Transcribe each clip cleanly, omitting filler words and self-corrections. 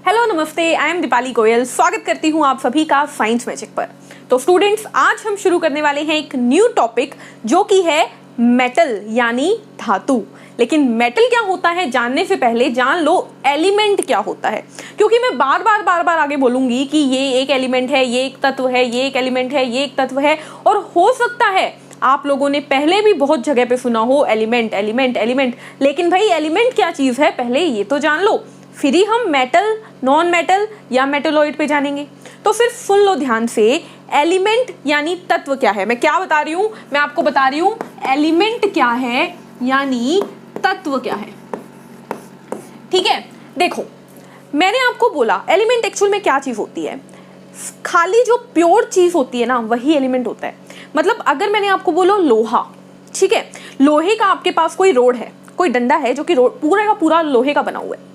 Hello नमस्ते, I am Deepali Goyal. स्वागत करती हूँ आप सभी का साइंस मैजिक पर। तो स्टूडेंट्स, आज हम शुरू करने वाले हैं एक न्यू टॉपिक जो कि है मेटल यानी धातु। लेकिन मेटल क्या होता है जानने से पहले जान लो एलिमेंट क्या होता है, क्योंकि मैं बार बार आगे बोलूंगी कि ये एक एलिमेंट है, ये एक तत्व है, ये एक एलिमेंट है, ये एक तत्व है। और हो सकता है आप लोगों ने पहले भी बहुत जगह पे सुना हो एलिमेंट एलिमेंट एलिमेंट, लेकिन भाई एलिमेंट क्या चीज है पहले ये तो जान लो, फिर ही हम मेटल, नॉन मेटल या मेटलॉइड पे जानेंगे। तो फिर सुन लो ध्यान से, एलिमेंट यानी तत्व क्या है। मैं क्या बता रही हूं, मैं आपको बता रही हूं एलिमेंट क्या है यानी तत्व क्या है। ठीक है, देखो मैंने आपको बोला एलिमेंट एक्चुअल में क्या चीज होती है। खाली जो प्योर चीज होती है ना वही एलिमेंट होता है। मतलब अगर मैंने आपको बोलो लोहा, ठीक है, लोहे का आपके पास कोई रोड है, कोई डंडा है जो कि पूरा का पूरा लोहे का बना हुआ है।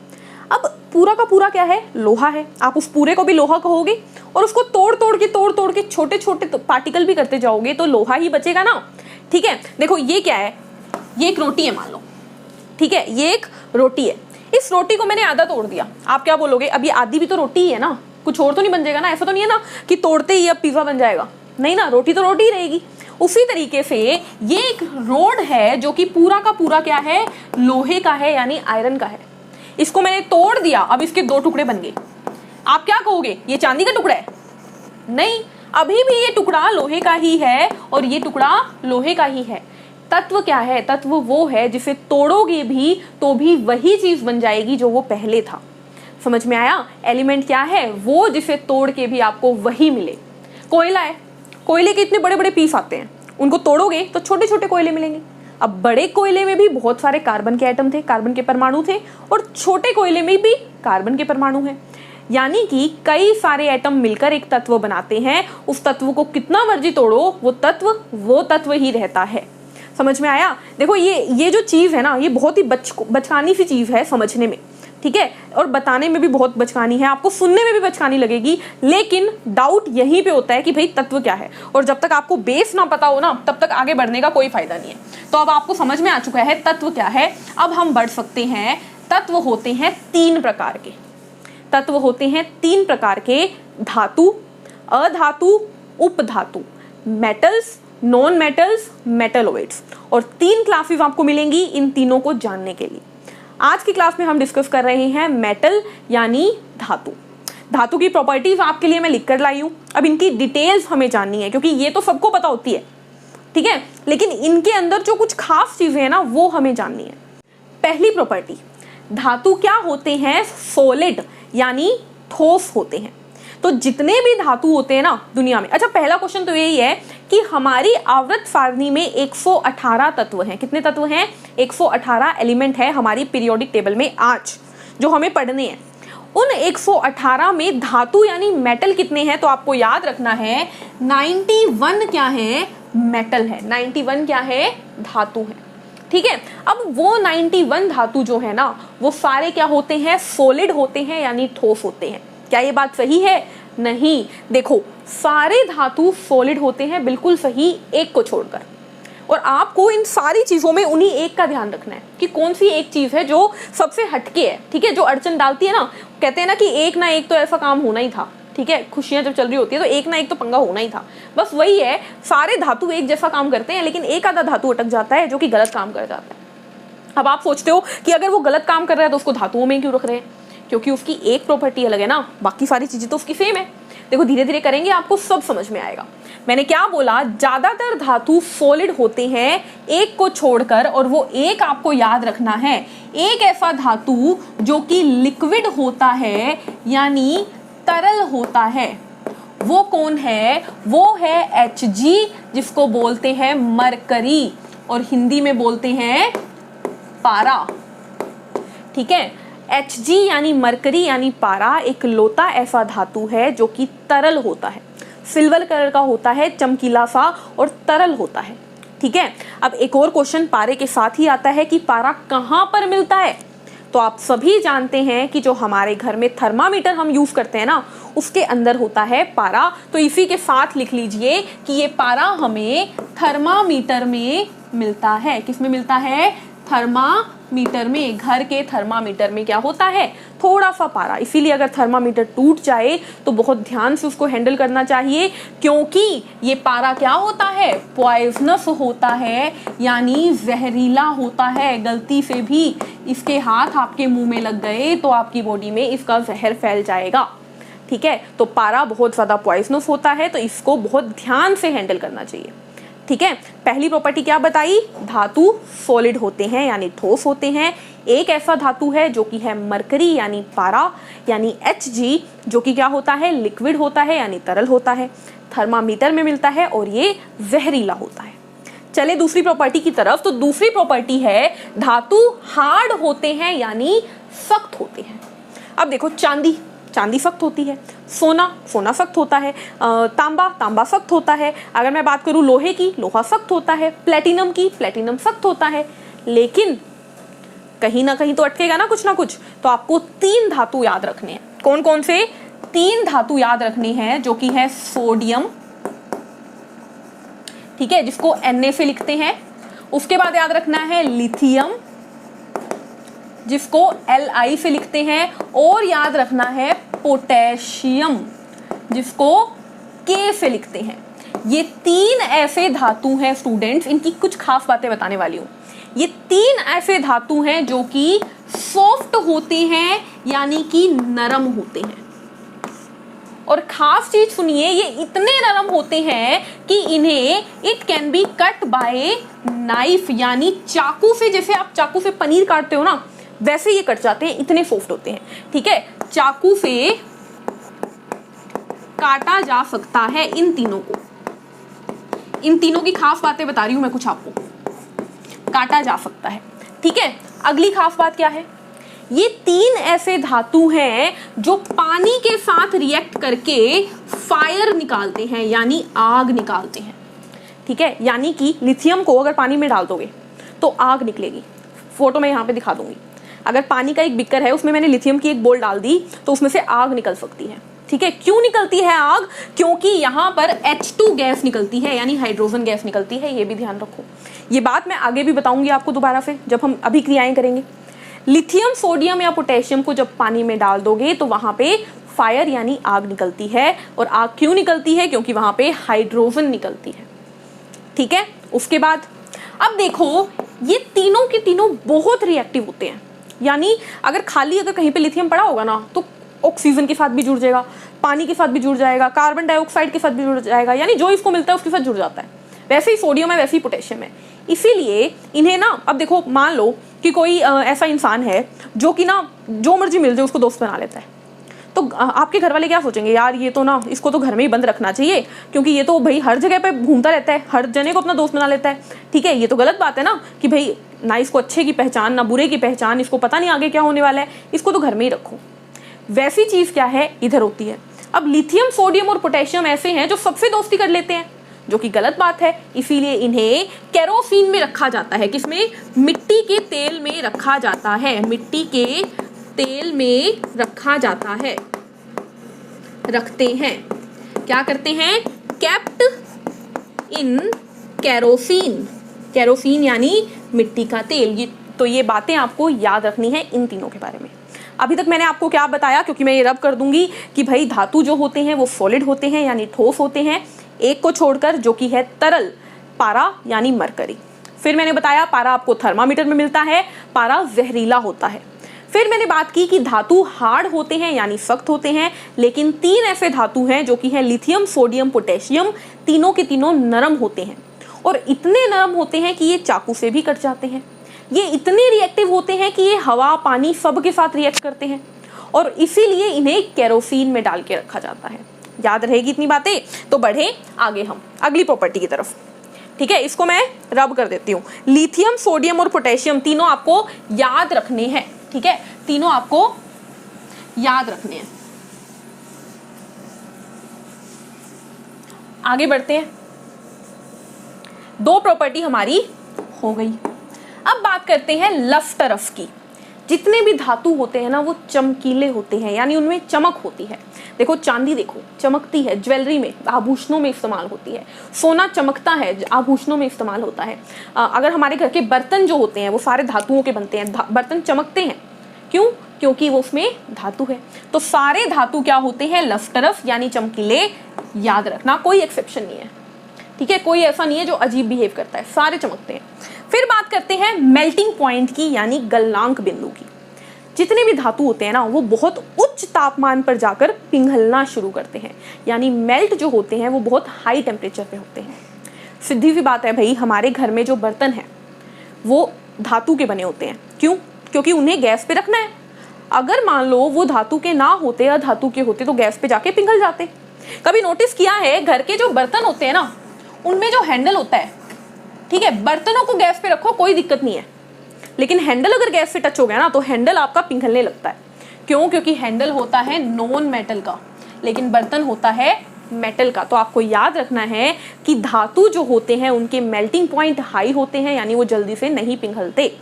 अब पूरा का पूरा क्या है, लोहा है। आप उस पूरे को भी लोहा कहोगे और उसको तोड़ तोड़ के छोटे छोटे पार्टिकल भी करते जाओगे तो लोहा ही बचेगा ना। ठीक है, देखो ये क्या है, ये एक रोटी है मान लो। ठीक है, ये एक रोटी है। इस रोटी को मैंने आधा तोड़ दिया, आप क्या बोलोगे, अब ये आधी भी तो रोटी ही है ना, कुछ और तो नहीं बन जाएगा ना। ऐसा तो नहीं है ना कि तोड़ते ही अब पिज्जा बन जाएगा, नहीं ना, रोटी तो रोटी ही रहेगी। उसी तरीके से ये एक रोड है जो कि पूरा का पूरा क्या है, लोहे का है यानी आयरन का है। इसको मैंने तोड़ दिया, अब इसके दो टुकड़े बन गए। आप क्या कहोगे, ये चांदी का टुकड़ा है? नहीं, अभी भी ये टुकड़ा लोहे का ही है और ये टुकड़ा लोहे का ही है। तत्व क्या है, तत्व वो है जिसे तोड़ोगे भी तो भी वही चीज बन जाएगी जो वो पहले था। समझ में आया? एलिमेंट क्या है, वो जिसे तोड़ के भी आपको वही मिले। कोयला है, कोयले के इतने बड़े बड़े पीस आते हैं, उनको तोड़ोगे तो छोटे छोटे कोयले मिलेंगे। अब बड़े कोयले में भी बहुत सारे कार्बन के एटम थे, कार्बन के परमाणु थे, और छोटे कोयले में भी कार्बन के परमाणु हैं। यानी कि कई सारे एटम मिलकर एक तत्व बनाते हैं। उस तत्व को कितना मर्जी तोड़ो वो तत्व ही रहता है। समझ में आया? देखो ये जो चीज है ना, ये बहुत ही बचकानी सी चीज है समझने में, ठीक है, और बताने में भी बहुत बचकानी है, आपको सुनने में भी बचकानी लगेगी। लेकिन डाउट यहीं पे होता है कि भाई तत्व क्या है, और जब तक आपको बेस ना पता हो ना तब तक आगे बढ़ने का कोई फायदा नहीं है। तो अब आपको समझ में आ चुका है तत्व क्या है, अब हम बढ़ सकते हैं। तत्व होते हैं तीन प्रकार के, तत्व होते हैं तीन प्रकार के, धातु, अधातु, उपधातु, मेटल्स, नॉन मेटल्स, मेटलॉइड्स। और तीन क्लासेस आपको मिलेंगी इन तीनों को जानने के लिए। आज की क्लास में हम डिस्कस कर रहे हैं मेटल यानी धातु। धातु की प्रॉपर्टीज आपके लिए मैं लिख कर लाई हूं। अब इनकी डिटेल्स हमें जाननी है क्योंकि ये तो सबको पता होती है, ठीक है, लेकिन इनके अंदर जो कुछ खास चीजें हैं ना वो हमें जाननी है। पहली प्रॉपर्टी, धातु क्या होते हैं, सॉलिड यानी ठोस होते हैं। तो जितने भी धातु होते हैं ना दुनिया में, अच्छा पहला क्वेश्चन तो यही है कि हमारी आवर्त सारणी में 118 तत्व हैं। कितने तत्व हैं? 118 एलिमेंट है हमारी पीरियोडिक टेबल में आज जो हमें पढ़ने हैं। उन 118 में धातु यानी मेटल कितने हैं? तो आपको याद रखना है 91 क्या है, मेटल है, 91 क्या है, धातु है। ठीक है, अब वो 91 धातु जो है ना वो सारे क्या होते हैं, सॉलिड होते हैं यानी ठोस होते हैं। क्या ये बात सही है? नहीं, देखो सारे धातु सॉलिड होते हैं, बिल्कुल सही, एक को छोड़कर। और आपको इन सारी चीजों में उन्हीं एक का ध्यान रखना है कि कौन सी एक चीज है जो सबसे हटके है, ठीक है, जो अड़चन डालती है ना। कहते हैं ना कि एक ना एक तो ऐसा काम होना ही था, ठीक है, खुशियां जब चल रही होती है तो एक ना एक तो पंगा होना ही था। बस वही है, सारे धातु एक जैसा काम करते हैं लेकिन एक आधा धातु अटक जाता है जो कि गलत काम कर जाता है। अब आप सोचते हो कि अगर वो गलत काम कर रहा है तो उसको धातुओं में क्यों रख रहे हैं? क्योंकि उसकी एक प्रॉपर्टी अलग है ना, बाकी सारी चीजें तो उसकी सेम है। देखो धीरे धीरे करेंगे आपको सब समझ में आएगा। मैंने क्या बोला, ज्यादातर धातु सॉलिड होते हैं एक को छोड़कर, और वो एक आपको याद रखना है, एक ऐसा धातु जो कि लिक्विड होता है यानी तरल होता है। वो कौन है? वो है Hg, जिसको बोलते हैं मरकरी और हिंदी में बोलते हैं पारा। ठीक है, Hg यानी मरकरी यानी पारा एक लोता ऐसा धातु है जो कि तरल होता है, सिल्वर कलर का होता है, चमकीला सा और तरल होता है। ठीक है, अब एक और क्वेश्चन पारे के साथ ही आता है कि पारा कहाँ पर मिलता है? तो आप सभी जानते हैं कि जो हमारे घर में थर्मामीटर हम यूज करते हैं ना उसके अंदर होता है पारा। तो इसी के साथ लिख लीजिए कि ये पारा हमें थर्मामीटर में मिलता है। किस में मिलता है? थर्मामीटर में, घर के थर्मामीटर में क्या होता है, थोड़ा सा पारा। इसीलिए अगर थर्मामीटर टूट जाए तो बहुत ध्यान से उसको हैंडल करना चाहिए, क्योंकि ये पारा क्या होता है, पॉइजनस होता है, यानी जहरीला होता है। गलती से भी इसके हाथ आपके मुंह में लग गए तो आपकी बॉडी में इसका जहर फैल जाएगा। ठीक है, तो पारा बहुत ज़्यादा पॉइजनस होता है, तो इसको बहुत ध्यान से हैंडल करना चाहिए। ठीक है, पहली प्रॉपर्टी क्या बताई, धातु सॉलिड होते हैं यानी ठोस होते हैं। एक ऐसा धातु है जो कि है मरकरी यानी पारा, यानी Hg, जो कि क्या होता है, लिक्विड होता है यानी तरल होता है, थर्मामीटर में मिलता है और ये जहरीला होता है। चले दूसरी प्रॉपर्टी की तरफ। तो दूसरी प्रॉपर्टी है धातु हार्ड होते हैं यानी सख्त होते हैं। अब देखो, चांदी सख्त होती है, सोना सख्त होता है, तांबा सख्त होता है। अगर मैं बात करूं लोहे की, लोहा सख्त होता है, प्लेटिनम सख्त होता है। लेकिन कहीं ना कहीं तो अटकेगा ना कुछ, तो आपको 3 धातु याद रखने हैं। कौन कौन से? 3 धातु याद रखने हैं, जो कि है सोडियम, ठीक है, जिसको Na से लिखते हैं। उसके बाद याद रखना है लिथियम, जिसको Li से लिखते हैं, और याद रखना है पोटेशियम, जिसको K से लिखते हैं। ये 3 ऐसे धातु हैं स्टूडेंट्स, इनकी कुछ खास बातें बताने वाली हूं। ये 3 ऐसे धातु हैं जो कि सॉफ्ट होते हैं यानी कि नरम होते हैं। और खास चीज सुनिए, ये इतने नरम होते हैं कि इन्हें it can be cut by knife, यानी चाकू से। जैसे आप चाकू से पनीर काटते हो ना, वैसे ये कट जाते हैं, इतने सॉफ्ट होते हैं। ठीक है, चाकू से काटा जा सकता है इन तीनों को। इन तीनों की खास बातें बता रही हूं मैं कुछ आपको, काटा जा सकता है। ठीक है, अगली खास बात क्या है, ये 3 ऐसे धातु हैं जो पानी के साथ रिएक्ट करके फायर निकालते हैं यानी आग निकालते हैं। ठीक है, यानी कि लिथियम को अगर पानी में डाल दोगे तो आग निकलेगी। फोटो में यहाँ पे दिखा दूंगी। अगर पानी का एक बिकर है, उसमें मैंने लिथियम की एक बोल डाल दी तो उसमें से आग निकल सकती है। ठीक है, क्यों निकलती है आग? क्योंकि यहाँ पर H2 गैस निकलती है यानी हाइड्रोजन गैस निकलती है। ये भी ध्यान रखो, ये बात मैं आगे भी बताऊंगी आपको दोबारा से जब हम अभिक्रियाएं करेंगे। लिथियम, सोडियम या पोटेशियम को जब पानी में डाल दोगे तो वहां पे फायर यानी आग निकलती है। और आग क्यों निकलती है? क्योंकि वहां पे हाइड्रोजन निकलती है। ठीक है, उसके बाद अब देखो, ये तीनों के तीनों बहुत रिएक्टिव होते हैं। यानी अगर कहीं पे लिथियम पड़ा होगा ना, तो ऑक्सीजन के साथ भी जुड़ जाएगा, पानी के साथ भी जुड़ जाएगा, कार्बन डाइऑक्साइड के साथ भी जुड़ जाएगा, यानी जो इसको मिलता है उसके साथ जुड़ जाता है। वैसे ही सोडियम है, वैसे ही पोटेशियम है। इसीलिए इन्हें ना, अब देखो, मान लो कि कोई ऐसा इंसान है जो कि ना जो मर्जी मिल जाए उसको दोस्त बना लेता है, तो आपके घर वाले क्या सोचेंगे, यार ये तो ना, इसको तो घर में ही बंद रखना चाहिए, क्योंकि ये तो भाई हर जगह पे घूमता रहता है, हर जने को अपना दोस्त बना लेता है। ठीक है, ये तो गलत बात है ना, कि भाई ना इसको अच्छे की पहचान ना बुरे की पहचान, इसको पता नहीं आगे क्या होने वाला है, इसको तो घर में ही रखो। वैसी चीज क्या है, इधर होती है। अब लिथियम, सोडियम और पोटेशियम ऐसे हैं जो सबसे दोस्ती कर लेते हैं, जो कि गलत बात है। इसीलिए इन्हें केरोसिन में रखा जाता है। किसमें? मिट्टी के तेल में रखा जाता है। मिट्टी के तेल में रखा जाता है, रखते हैं। क्या करते हैं? Kept in kerosene. केरोसिन यानी मिट्टी का तेल। तो ये बातें आपको याद रखनी है इन तीनों के बारे में। अभी तक मैंने आपको क्या बताया, क्योंकि मैं ये रब कर दूंगी कि भाई धातु जो होते हैं वो सॉलिड होते हैं यानी ठोस होते हैं, एक को छोड़कर जो कि है तरल, पारा यानी मरकरी। फिर मैंने बताया पारा आपको थर्मामीटर में मिलता है, पारा जहरीला होता है। फिर मैंने बात की कि धातु हार्ड होते हैं यानी सख्त होते हैं, लेकिन 3 ऐसे धातु हैं जो कि है लिथियम, सोडियम, पोटेशियम, तीनों के तीनों नरम होते हैं। और इतने नरम होते हैं कि ये चाकू से भी कट जाते हैं। ये इतने रिएक्टिव होते हैं कि ये हवा, पानी सब के साथ रिएक्ट करते हैं, और इसीलिए इन्हें केरोसिन में डाल के रखा जाता है। याद रहेगी इतनी बातें? तो बढ़े आगे हम अगली प्रॉपर्टी की तरफ। ठीक है, इसको मैं रब कर देती हूँ। लिथियम, सोडियम और पोटेशियम तीनों आपको याद रखने हैं। ठीक है, तीनों आपको याद रखने हैं। आगे बढ़ते हैं। 2 प्रॉपर्टी हमारी हो गई। अब बात करते हैं लफ्ट रफ की। जितने भी धातु होते हैं ना वो चमकीले होते हैं, यानी उनमें चमक होती है। देखो चांदी देखो चमकती है, ज्वेलरी में आभूषणों में इस्तेमाल होती है। सोना चमकता है, आभूषणों में इस्तेमाल होता है। अगर हमारे घर के बर्तन जो होते हैं वो सारे धातुओं के बनते हैं, बर्तन चमकते हैं, क्यों? क्योंकि वो उसमें धातु है। तो सारे धातु क्या होते हैं? लफ्टरफ यानी चमकीले। याद रखना, कोई एक्सेप्शन नहीं है, ठीक है? कोई ऐसा नहीं है जो अजीब बिहेव करता है, सारे चमकते हैं। फिर बात करते हैं मेल्टिंग पॉइंट की, यानी गलनांक बिंदु की। जितने भी धातु होते हैं ना वो बहुत उच्च तापमान पर जाकर पिघलना शुरू करते हैं, यानी मेल्ट जो होते हैं वो बहुत हाई टेम्परेचर पे होते हैं। सीधी सी बात है भाई, हमारे घर में जो बर्तन है वो धातु के बने होते हैं। क्यों? क्योंकि उन्हें गैस पे रखना है। अगर मान लो वो धातु के ना होते या धातु के होते तो गैस पे जाके पिघल जाते। कभी नोटिस किया है घर के जो बर्तन होते हैं ना उनमें जो हैंडल होता है, ठीक है, बर्तनों को गैस पे रखो कोई दिक्कत नहीं है, लेकिन हैंडल अगर गैस से टच हो गया ना तो हैंडल आपका पिघलने लगता है। क्यों? क्योंकि हैंडल होता है नॉन मेटल का, लेकिन बर्तन होता है मेटल का। तो आपको याद रखना है कि धातु जो होते हैं उनके मेल्टिंग पॉइंट हाई होते हैं, यानी वो जल्दी से नहीं पिघलते,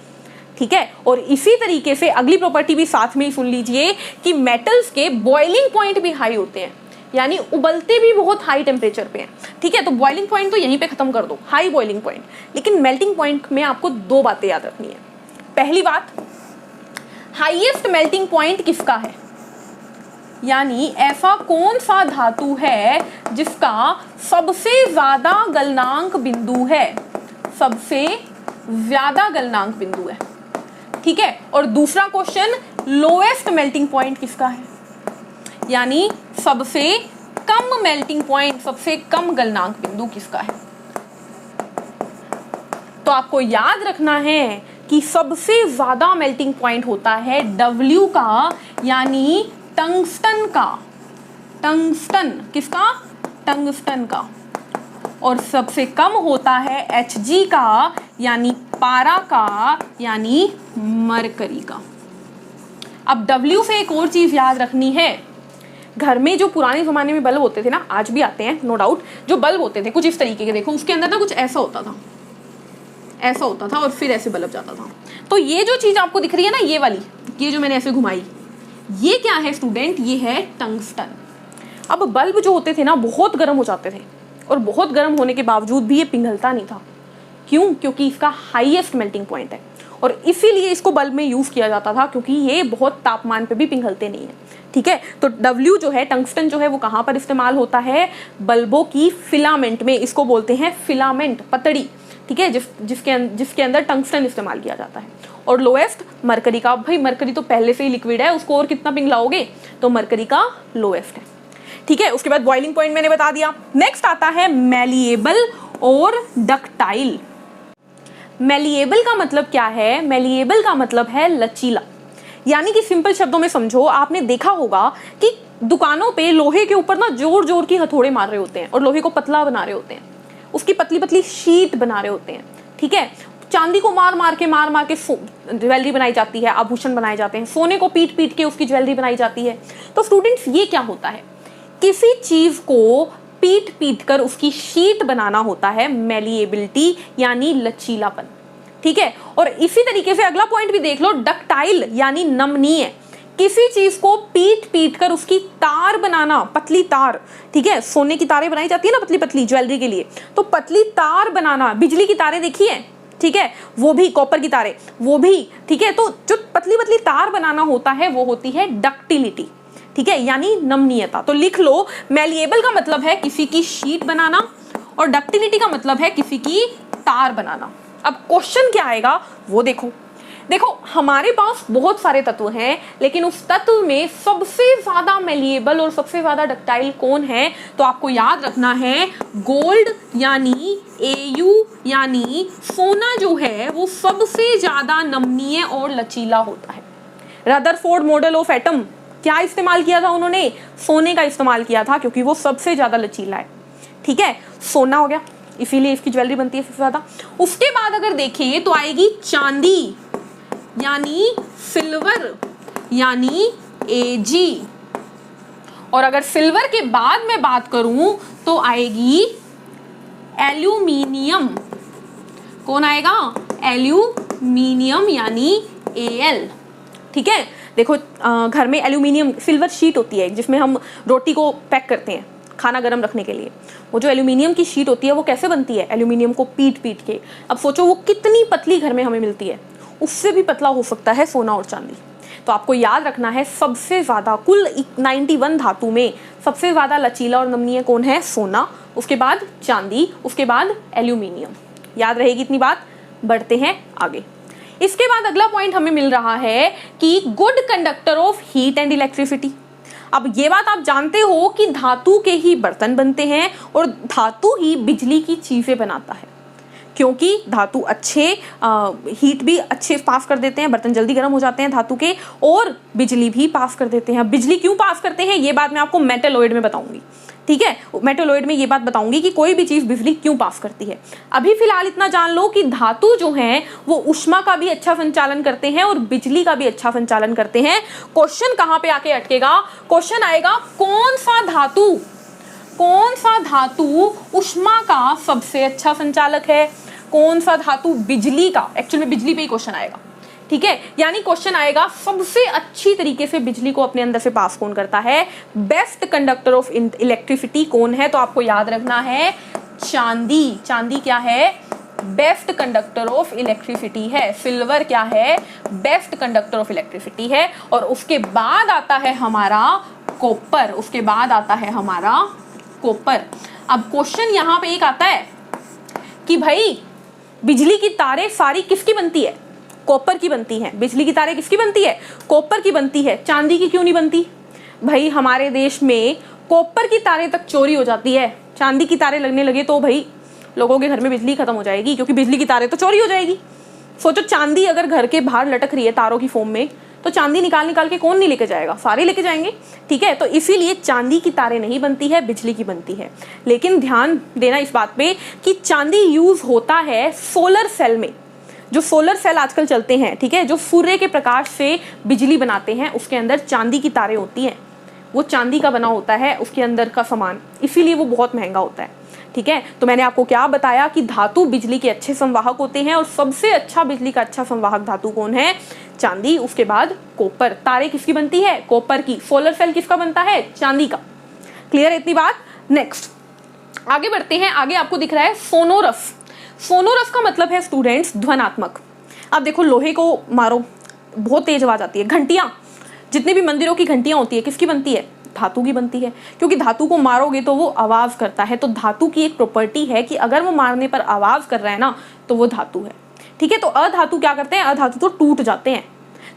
ठीक है? और इसी तरीके से अगली प्रॉपर्टी भी साथ में ही सुन लीजिए कि मेटल्स के बॉइलिंग पॉइंट भी हाई होते हैं, यानी उबलते भी बहुत हाई टेम्परेचर पे हैं, ठीक है? तो बॉइलिंग पॉइंट तो यहीं पे खत्म कर दो, हाई बॉइलिंग पॉइंट। लेकिन मेल्टिंग पॉइंट में आपको दो बातें याद रखनी है। पहली बात, हाईएस्ट मेल्टिंग पॉइंट किसका है, यानी ऐसा कौन सा धातु है जिसका सबसे ज्यादा गलनांक बिंदु है, सबसे ज्यादा गलनांक बिंदु है, ठीक है? और दूसरा क्वेश्चन, लोएस्ट मेल्टिंग पॉइंट किसका है, यानी सबसे कम मेल्टिंग पॉइंट, सबसे कम गलनांक बिंदु किसका है। तो आपको याद रखना है कि सबसे ज्यादा मेल्टिंग पॉइंट होता है W का, यानी टंगस्टन का। टंगस्टन किसका? टंगस्टन का। और सबसे कम होता है Hg का, यानी पारा का, यानी मरकरी का। अब W से एक और चीज याद रखनी है, घर में जो पुराने जमाने में बल्ब होते थे ना, आज भी आते हैं नो डाउट, जो बल्ब होते थे कुछ इस तरीके के, देखो उसके अंदर ना कुछ ऐसा होता था, ऐसा होता था और फिर ऐसे बल्ब जाता था। तो ये जो चीज आपको दिख रही है ना, ये वाली, ये जो मैंने ऐसे घुमाई, ये क्या है स्टूडेंट? ये है टंगस्टन। अब बल्ब जो होते थे ना बहुत गर्म हो जाते थे, और बहुत गर्म होने के बावजूद भी ये पिघलता नहीं था। क्यों? क्योंकि इसका हाईएस्ट मेल्टिंग पॉइंट है, और इसीलिए इसको बल्ब में यूज किया जाता था, क्योंकि ये बहुत तापमान पे भी पिघलते नहीं है, ठीक है? तो W जो है, टंगस्टन जो है, वो कहाँ पर इस्तेमाल होता है? बल्बों की फिलामेंट में, इसको बोलते हैं फिलामेंट, पतड़ी, ठीक है? जिसके अंदर टंगस्टन इस्तेमाल किया जाता है। और लोएस्ट मरकरी का। भाई मरकरी तो पहले से ही लिक्विड है, उसको और कितना पिघलाओगे? तो मरकरी का लोएस्ट है, ठीक है? उसके बाद बॉइलिंग पॉइंट मैंने बता दिया। नेक्स्ट आता है मेलिएबल और डक्टाइल। मेलिएबल का मतलब क्या है? मेलिएबल का मतलब है लचीला, यानी कि सिंपल शब्दों में समझो, आपने देखा होगा कि दुकानों पे लोहे के ऊपर ना जोर जोर की हथौड़े मार रहे होते हैं और लोहे को पतला बना रहे होते हैं, उसकी पतली पतली शीट बना रहे होते हैं, ठीक है? चांदी को मार मार के ज्वेलरी बनाई जाती है, आभूषण बनाए जाते हैं। सोने को पीट पीट के उसकी ज्वेलरी बनाई जाती है। तो स्टूडेंट्स, ये क्या होता है? किसी चीज को पीट पीट कर उसकी शीट बनाना होता है मेलिएबिलिटी, यानी लचीलापन, ठीक है? और इसी तरीके से अगला पॉइंट भी देख लो, डक्टाइल यानी नमनीय। किसी चीज को पीट पीट कर उसकी तार बनाना, पतली तार, ठीक है? सोने की तारें बनाई जाती है ना पतली पतली ज्वेलरी के लिए, तो पतली तार बनाना, बिजली की तारें देखी है, ठीक है? वो भी, कॉपर की तारें वो भी, ठीक है? तो जो पतली पतली तार बनाना होता है वो होती है डक्टिलिटी, ठीक है? यानी नमनीयता। तो लिख लो, मेलिएबल का मतलब है किसी की शीट बनाना, और डक्टिलिटी का मतलब है किसी की तार बनाना। अब क्वेश्चन क्या आएगा वो देखो। देखो हमारे पास बहुत सारे तत्व हैं, लेकिन उस तत्व में सबसे ज्यादा मेलिएबल और सबसे ज्यादा डक्टाइल कौन है? तो आपको याद रखना है, गोल्ड यानी Au, यानी सोना जो है वो सबसे ज्यादा नमनीय और लचीला होता है। रदरफोर्ड मॉडल ऑफ एटम क्या इस्तेमाल किया था उन्होंने? सोने का इस्तेमाल किया था, क्योंकि वो सबसे ज्यादा लचीला है, ठीक है? सोना हो गया, इसीलिए इसकी ज्वेलरी बनती है सबसे ज्यादा। उसके बाद अगर देखें तो आएगी चांदी, यानी सिल्वर, यानी Ag। और अगर सिल्वर के बाद मैं बात करूं तो आएगी एल्यूमिनियम। कौन आएगा? एल्यूमिनियम, यानी Al। ठीक है। देखो घर में एल्यूमिनियम सिल्वर शीट होती है जिसमें हम रोटी को पैक करते हैं खाना गर्म रखने के लिए। वो जो एल्यूमिनियम की शीट होती है वो कैसे बनती है, एल्यूमिनियम को पीट के। अब सोचो वो कितनी पतली घर में हमें मिलती है, उससे भी पतला हो सकता है सोना और चांदी। तो आपको याद रखना है सबसे ज़्यादा कुल 91 धातु में सबसे ज़्यादा लचीला और नमनीय कौन है, सोना, उसके बाद चांदी, उसके बाद एल्यूमिनियम। याद रहेगी इतनी बात। बढ़ते हैं आगे। इसके बाद अगला पॉइंट हमें मिल रहा है कि good conductor of heat and electricity. अब ये बात आप जानते हो कि धातु के ही बर्तन बनते हैं और धातु ही बिजली की चीजें बनाता है, क्योंकि धातु अच्छे हीट भी अच्छे पास कर देते हैं, बर्तन जल्दी गर्म हो जाते हैं धातु के, और बिजली भी पास कर देते हैं। बिजली क्यों पास करते हैं ये बात मैं आपको मेटलॉइड में बताऊंगी, ठीक है। मेटलॉइड में ये बात बताऊंगी कि कोई भी चीज बिजली क्यों पास करती है। अभी फिलहाल इतना जान लो कि धातु जो हैं वो ऊष्मा का भी अच्छा संचालन करते हैं और बिजली का भी अच्छा संचालन करते हैं। क्वेश्चन कहां पे आके अटकेगा, क्वेश्चन आएगा कौन सा धातु ऊष्मा का सबसे अच्छा संचालक है, कौन सा धातु बिजली का। एक्चुअली में बिजली पे ही क्वेश्चन आएगा, ठीक है। यानी क्वेश्चन आएगा सबसे अच्छी तरीके से बिजली को अपने अंदर से पास कौन करता है, बेस्ट कंडक्टर ऑफ इलेक्ट्रिसिटी कौन है। तो आपको याद रखना है चांदी। चांदी क्या है, बेस्ट कंडक्टर ऑफ इलेक्ट्रिसिटी है। सिल्वर क्या है, बेस्ट कंडक्टर ऑफ इलेक्ट्रिसिटी है। और उसके बाद आता है हमारा कॉपर, उसके बाद आता है हमारा कॉपर। अब क्वेश्चन यहां पे एक आता है कि भाई बिजली की तारें सारी किसकी बनती है, कॉपर की बनती हैं। बिजली की तारें किसकी बनती है, कॉपर की बनती है। चांदी की क्यों नहीं बनती? भाई हमारे देश में कॉपर की तारें तक चोरी हो जाती है, चांदी की तारें लगने लगे तो भाई लोगों के घर में बिजली खत्म हो जाएगी, क्योंकि बिजली की तारें तो चोरी हो जाएगी। सोचो चांदी अगर घर के बाहर लटक रही है तारों की फॉर्म में, तो चांदी निकाल के कौन नहीं लेके जाएगा, सारे लेके जाएंगे, ठीक है। तो इसीलिए चांदी की तारें नहीं बनती है, बिजली की बनती है। लेकिन ध्यान देना इस बात पे कि चांदी यूज होता है सोलर सेल में। जो सोलर सेल आजकल चलते हैं, ठीक है, जो सूर्य के प्रकाश से बिजली बनाते हैं, उसके अंदर चांदी की तारें होती हैं। वो चांदी का बना होता है उसके अंदर का सामान, इसीलिए वो बहुत महंगा होता है, ठीक है। तो मैंने आपको क्या बताया कि धातु बिजली के अच्छे संवाहक होते हैं और सबसे अच्छा बिजली का अच्छा संवाहक धातु कौन है, चांदी, उसके बाद कॉपर। तारे किसकी बनती है, कॉपर की। सोलर सेल किसका बनता है, चांदी का। क्लियर है इतनी बात। नेक्स्ट आगे बढ़ते हैं। आगे आपको दिख रहा है सोनोरस। सोनोरस का मतलब है स्टूडेंट्स ध्वनात्मक। अब देखो लोहे को मारो बहुत तेज आवाज आती है। घंटियां, जितने भी मंदिरों की घंटियां होती है किसकी बनती है, धातु की बनती है, क्योंकि धातु को मारोगे तो वो आवाज करता है। तो धातु की एक प्रॉपर्टी है कि अगर वो मारने पर आवाज कर रहा है ना तो वो धातु है, ठीक है। तो अधातु क्या करते हैं, अधातु तो टूट जाते हैं।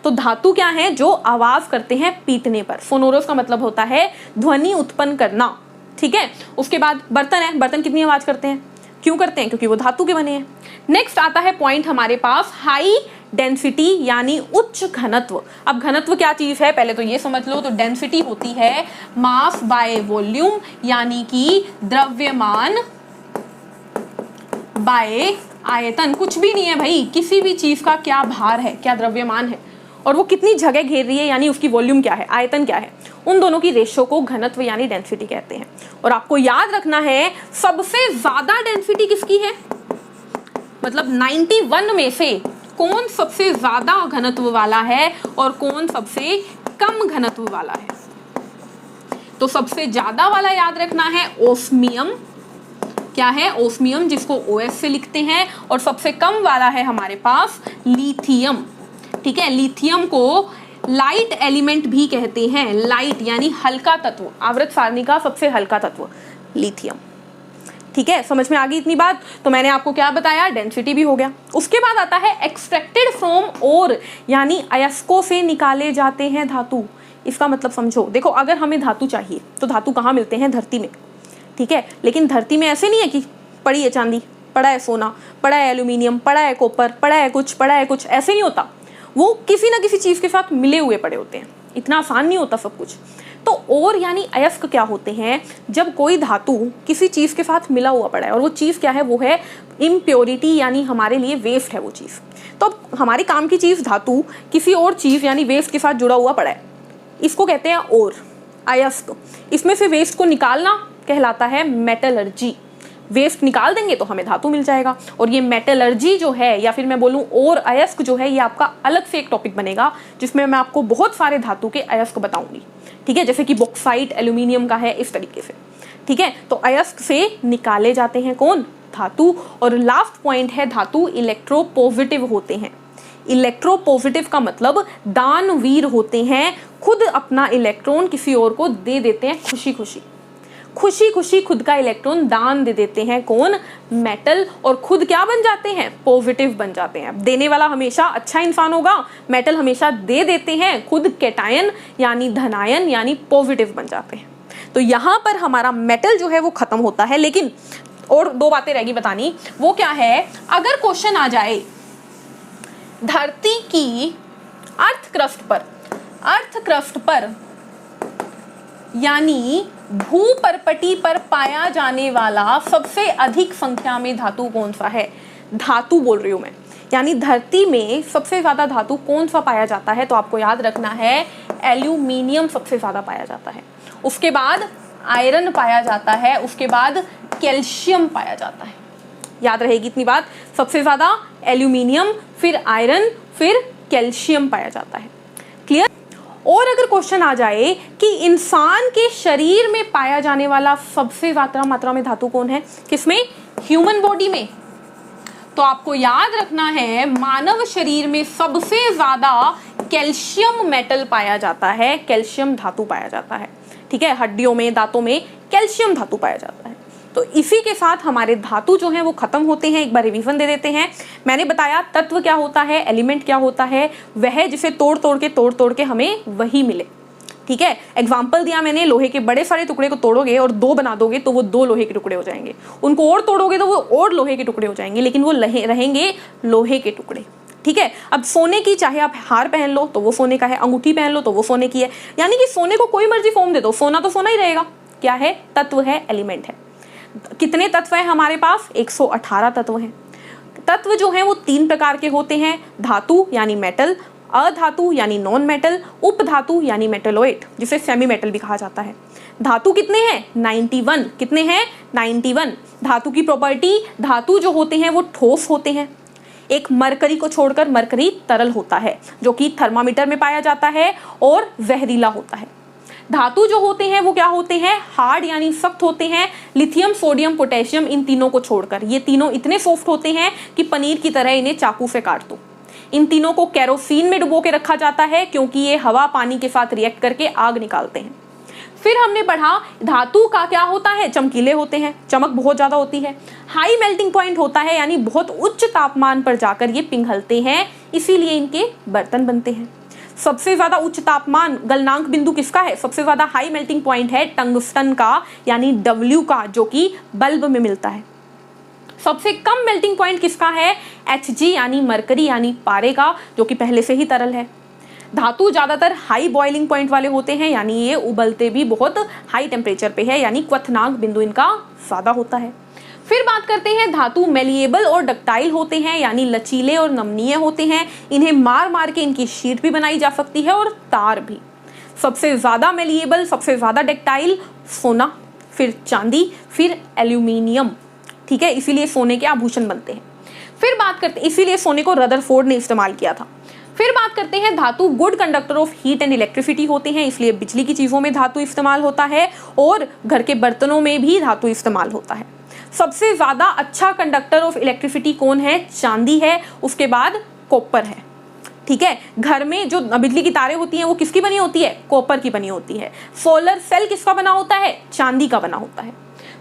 तो धातु क्या है, जो आवाज करते हैं पीटने पर। सोनोरस का मतलब होता है ध्वनि उत्पन्न करना, ठीक है। उसके बाद बर्तन है, बर्तन कितनी आवाज करते हैं, क्यों करते हैं, क्योंकि वो धातु के बने हैं। नेक्स्ट आता है पॉइंट हमारे पास हाई डेंसिटी यानी उच्च घनत्व। अब घनत्व क्या चीज है पहले तो ये समझ लो। तो डेंसिटी होती है मास बाय वॉल्यूम, यानी कि द्रव्यमान बाय आयतन। कुछ भी नहीं है भाई, किसी भी चीज का क्या भार है, क्या द्रव्यमान है, और वो कितनी जगह घेर रही है, यानी उसकी वॉल्यूम क्या है, आयतन क्या है, उन दोनों की रेशो को घनत्व यानी डेंसिटी कहते हैं। और आपको याद रखना है सबसे ज्यादा डेंसिटी किसकी है, मतलब 91 में से कौन सबसे ज्यादा घनत्व वाला है और कौन सबसे कम घनत्व वाला है। तो सबसे ज्यादा वाला याद रखना है ओस्मियम। क्या है, ओस्मियम, जिसको OS से लिखते हैं। और सबसे कम वाला है हमारे पास लिथियम, ठीक है। लिथियम को लाइट एलिमेंट भी कहते हैं। लाइट यानी हल्का तत्व, आवर्त सारणी का सबसे हल्का तत्व लिथियम, ठीक है। समझ में आ गई इतनी बात। तो मैंने आपको क्या बताया, डेंसिटी भी हो गया। उसके बाद आता है एक्सट्रैक्टेड फ्रॉम ओर, यानी अयस्कों से निकाले जाते हैं धातु। इसका मतलब समझो, देखो अगर हमें धातु चाहिए तो धातु कहाँ मिलते हैं, धरती में, ठीक है। लेकिन धरती में ऐसे नहीं है कि पड़ी है चांदी, पड़ा है सोना, पड़ा है एल्यूमिनियम, पड़ा है कॉपर, पड़ा है कुछ, ऐसे नहीं होता। वो किसी ना किसी चीज के साथ मिले हुए पड़े होते हैं। इतना आसान नहीं होता सब कुछ। तो और यानी अयस्क क्या होते हैं, जब कोई धातु किसी चीज के साथ मिला हुआ पड़ा है और वो चीज क्या है, वो है इम्प्योरिटी, यानी हमारे लिए वेस्ट है वो चीज। तो हमारे काम की चीज धातु किसी और चीज यानी वेस्ट के साथ जुड़ा हुआ पड़ा है, इसको कहते हैं और अयस्क। इसमें से वेस्ट को निकालना कहलाता है मेटलर्जी। वेस्ट निकाल देंगे तो हमें धातु मिल जाएगा। और ये मेटलर्जी जो है, या फिर मैं बोलूँ और अयस्क जो है, ये आपका अलग से एक टॉपिक बनेगा जिसमें मैं आपको बहुत सारे धातु के अयस्क बताऊंगी। ठीक है, जैसे कि बॉक्साइट एल्यूमिनियम का है, इस तरीके से। ठीक है, तो अयस्क से निकाले जाते हैं कौन? धातु। और लास्ट पॉइंट है, धातु इलेक्ट्रोपॉजिटिव होते हैं। इलेक्ट्रोपॉजिटिव का मतलब दानवीर होते हैं, खुद अपना इलेक्ट्रॉन किसी और को दे देते हैं खुशी खुशी। खुशी खुशी खुद का इलेक्ट्रॉन दान दे देते हैं कौन? मेटल। और खुद क्या बन जाते हैं? पॉजिटिव बन जाते हैं। देने वाला हमेशा अच्छा इंसान होगा, मेटल हमेशा दे देते हैं, खुद कैटायन यानी धनायन यानी पॉजिटिव बन जाते हैं। तो यहाँ पर हमारा मेटल जो है वो खत्म होता है। लेकिन और दो बातें रहेगी बतानी, वो क्या है? अगर क्वेश्चन आ जाए धरती की अर्थ क्रस्ट पर यानी भूपर्पटी पर पाया जाने वाला सबसे अधिक संख्या में धातु कौन सा है? धातु बोल रही हूं मैं, यानी धरती में सबसे ज्यादा धातु कौन सा पाया जाता है? तो आपको याद रखना है एल्यूमिनियम सबसे ज्यादा पाया जाता है, उसके बाद आयरन पाया जाता है, उसके बाद कैल्शियम पाया जाता है। याद रहेगी इतनी बात, सबसे ज्यादा एल्यूमिनियम, फिर आयरन, फिर कैल्शियम पाया जाता है। क्लियर? और अगर क्वेश्चन आ जाए कि इंसान के शरीर में पाया जाने वाला सबसे ज्यादा मात्रा में धातु कौन है? किसमें? ह्यूमन बॉडी में। तो आपको याद रखना है मानव शरीर में सबसे ज्यादा कैल्शियम मेटल पाया जाता है, कैल्शियम धातु पाया जाता है। ठीक है, हड्डियों में, दांतों में कैल्शियम धातु पाया जाता है। तो इसी के साथ हमारे धातु जो हैं वो खत्म होते हैं। एक बार रिवीजन दे देते हैं। मैंने बताया तत्व क्या होता है, एलिमेंट क्या होता है, वह जिसे तोड़ तोड़ के हमें वही मिले। ठीक है, एग्जाम्पल दिया मैंने, लोहे के बड़े सारे टुकड़े को तोड़ोगे और दो बना दोगे तो वो दो लोहे के टुकड़े हो जाएंगे, उनको और तोड़ोगे तो वो और लोहे के टुकड़े हो जाएंगे, लेकिन वो रहेंगे लोहे के टुकड़े। ठीक है, अब सोने की चाहे आप हार पहन लो तो वो सोने का है, अंगूठी पहन लो तो वो सोने की है, यानी कि सोने को कोई मर्जी फॉर्म दे दो, सोना तो सोना ही रहेगा। क्या है? तत्व है, एलिमेंट है। कितने तत्व है हमारे पास? 118 तत्व हैं। तत्व जो हैं वो 3 प्रकार के होते हैं, धातु यानी मेटल, अधातु यानी नॉन मेटल, उपधातु यानी मेटलॉइड, जिसे सेमी मेटल भी कहा जाता है। धातु कितने हैं? 91। कितने हैं? 91। धातु की प्रॉपर्टी, धातु जो होते हैं वो ठोस होते हैं। एक मरकरी को छोड़कर, मरकरी तरल होता है जो कि थर्मामीटर में पाया जाता है और जहरीला होता है। धातु जो होते हैं वो क्या होते हैं? हार्ड यानी सख्त होते हैं। लिथियम, सोडियम, पोटेशियम, इन तीनों को छोड़कर ये तीनों इतने सॉफ्ट होते हैं कि पनीर की तरह इन्हें चाकू से काट दो। इन तीनों को केरोसिन में डुबो के रखा जाता है क्योंकि ये हवा पानी के साथ रिएक्ट करके आग निकालते हैं। फिर हमने पढ़ा धातु का क्या होता है? चमकीले होते हैं, चमक बहुत ज्यादा होती है। हाई मेल्टिंग पॉइंट होता है, यानी बहुत उच्च तापमान पर जाकर ये पिघलते हैं, इसीलिए इनके बर्तन बनते हैं। सबसे ज्यादा उच्च तापमान गलनांक बिंदु किसका है? सबसे ज्यादा हाई मेल्टिंग पॉइंट है टंगस्टन का, यानी डब्ल्यू का, जो कि बल्ब में मिलता है। सबसे कम मेल्टिंग पॉइंट किसका है? Hg यानी मरकरी यानी पारे का, जो कि पहले से ही तरल है। धातु ज्यादातर हाई बॉइलिंग पॉइंट वाले होते हैं, यानी ये उबलते भी बहुत हाई टेम्परेचर पे है, यानी क्वथनांक बिंदु इनका ज्यादा होता है। फिर बात करते हैं धातु मेलिएबल और डक्टाइल होते हैं, यानी लचीले और नमनीय होते हैं। इन्हें मार मार के इनकी शीट भी बनाई जा सकती है और तार भी। सबसे ज्यादा मेलिएबल, सबसे ज्यादा डक्टाइल सोना, फिर चांदी, फिर एल्यूमिनियम। ठीक है, इसीलिए सोने के आभूषण बनते हैं। फिर बात करते हैं, इसीलिए सोने को रदरफोर्ड ने इस्तेमाल किया था। फिर बात करते हैं धातु good conductor of heat and electricity होते हैं, इसलिए बिजली की चीजों में धातु इस्तेमाल होता है और घर के बर्तनों में भी धातु इस्तेमाल होता है। सबसे ज्यादा अच्छा कंडक्टर ऑफ इलेक्ट्रिसिटी कौन है? चांदी है, उसके बाद कॉपर है। ठीक है, घर में जो बिजली की तारें होती हैं वो किसकी बनी होती है? कॉपर की बनी होती है। सोलर सेल किसका बना होता है? चांदी का बना होता है।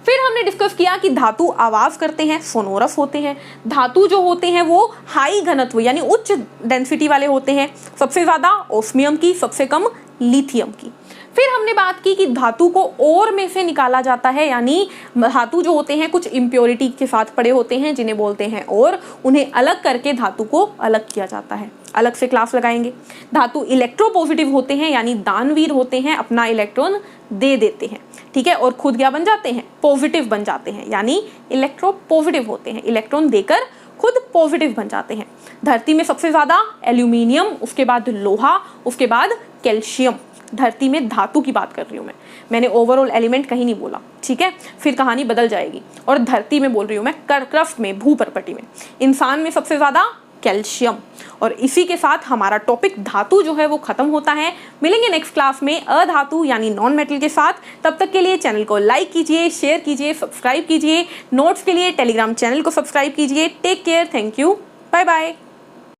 फिर हमने डिस्कस किया कि धातु आवाज करते हैं, सोनोरस होते हैं। धातु जो होते हैं वो हाई घनत्व यानी उच्च डेंसिटी वाले होते हैं, सबसे ज्यादा ओस्मियम की, सबसे कम लिथियम की। फिर हमने बात की कि धातु को ओर में से निकाला जाता है, यानी धातु जो होते हैं कुछ इम्प्योरिटी के साथ पड़े होते हैं जिन्हें बोलते हैं और, उन्हें अलग करके धातु को अलग किया जाता है। अलग से क्लास लगाएंगे। धातु इलेक्ट्रोपॉजिटिव होते हैं, यानी दानवीर होते हैं, अपना इलेक्ट्रॉन दे देते हैं। ठीक है, और खुद क्या बन जाते हैं? पॉजिटिव बन जाते हैं, यानी इलेक्ट्रोपॉजिटिव होते हैं, इलेक्ट्रॉन देकर खुद पॉजिटिव बन जाते हैं। धरती में सबसे ज्यादा एल्यूमिनियम, उसके बाद लोहा, उसके बाद कैल्शियम। धरती में धातु की बात कर रही हूँ मैंने ओवरऑल एलिमेंट कहीं नहीं बोला, ठीक है, फिर कहानी बदल जाएगी। और धरती में बोल रही हूँ मैं, क्रस्ट में, भूपर्पटी में। इंसान में सबसे ज़्यादा कैल्शियम। और इसी के साथ हमारा टॉपिक धातु जो है वो खत्म होता है। मिलेंगे नेक्स्ट क्लास में अधातु यानी नॉन मेटल के साथ। तब तक के लिए चैनल को लाइक कीजिए, शेयर कीजिए, सब्सक्राइब कीजिए। नोट्स के लिए टेलीग्राम चैनल को सब्सक्राइब कीजिए। Take care, thank you, bye bye.